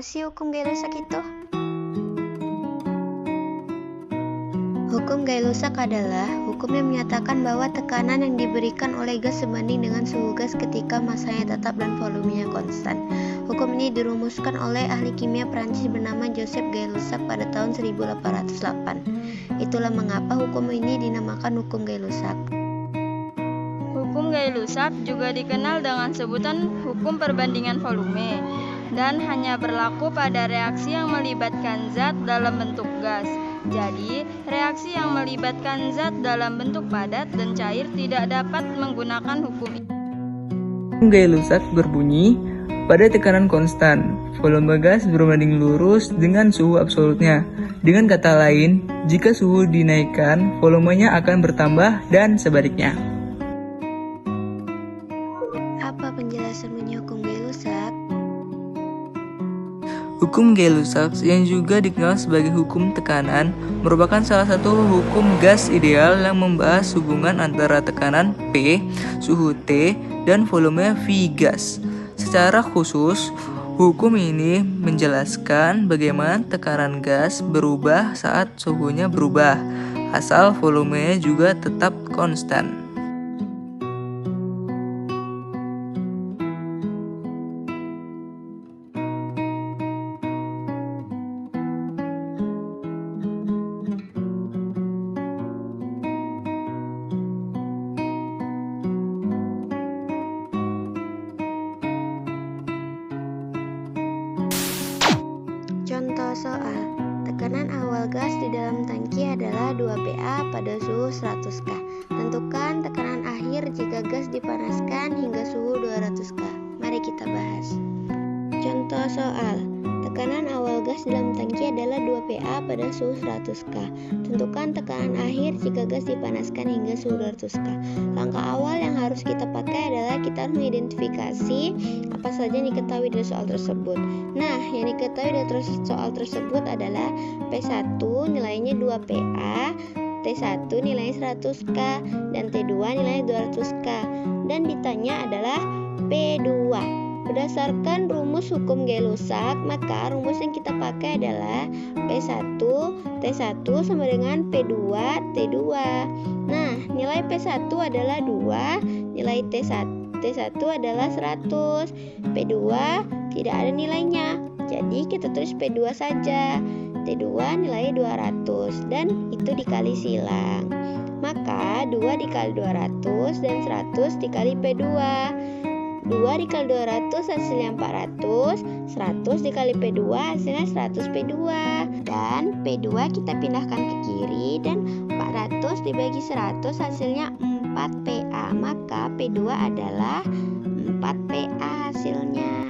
sih hukum Gay-Lussac itu? Hukum Gay-Lussac adalah hukum yang menyatakan bahwa tekanan yang diberikan oleh gas sebanding dengan suhu gas ketika masanya tetap dan volumenya konstan. Hukum ini dirumuskan oleh ahli kimia Prancis bernama Joseph Gay-Lussac pada tahun 1808. Itulah mengapa hukum ini dinamakan hukum Gay-Lussac. Hukum Gay-Lussac juga dikenal dengan sebutan hukum perbandingan volume dan hanya berlaku pada reaksi yang melibatkan zat dalam bentuk gas. Jadi, reaksi yang melibatkan zat dalam bentuk padat dan cair tidak dapat menggunakan hukum ini. Hukum Gay-Lussac berbunyi, pada tekanan konstan, volume gas berbanding lurus dengan suhu absolutnya. Dengan kata lain, jika suhu dinaikkan, volumenya akan bertambah dan sebaliknya. Apa penjelasan bunyi hukum Gay-Lussac? Hukum Gay-Lussac yang juga dikenal sebagai hukum tekanan merupakan salah satu hukum gas ideal yang membahas hubungan antara tekanan P, suhu T, dan volume V gas. Secara khusus, hukum ini menjelaskan bagaimana tekanan gas berubah saat suhunya berubah, asal volumenya juga tetap konstan. Contoh soal, tekanan awal gas di dalam tangki adalah 2 PA pada suhu 100 K. Tentukan tekanan akhir jika gas dipanaskan hingga suhu 200 K. Mari kita bahas. Contoh soal, tekanan awal gas dalam tangki adalah 2 PA pada suhu 100 K. Tentukan tekanan akhir jika gas dipanaskan hingga suhu 200 K. Langkah awal yang harus kita pakai adalah kita harus mengidentifikasi apa saja yang diketahui dari soal tersebut. Nah, yang diketahui dari soal tersebut adalah P1 nilainya 2 PA, T1 nilainya 100 K, dan T2 nilainya 200 K. Dan ditanya adalah P2. Berdasarkan rumus hukum Gay-Lussac, maka rumus yang kita pakai adalah P1 T1 sama dengan P2 T2. Nah, nilai P1 adalah 2, nilai T1 adalah 100, P2 tidak ada nilainya, jadi kita tulis P2 saja. T2 nilainya 200 dan itu dikali silang. Maka 2 dikali 200 dan 100 dikali P2. 2 dikali 200 hasilnya 400, 100 dikali P2 hasilnya 100 P2. Dan P2 kita pindahkan ke kiri dan 400 dibagi 100 hasilnya 4 PA. Maka P2 adalah 4 PA hasilnya.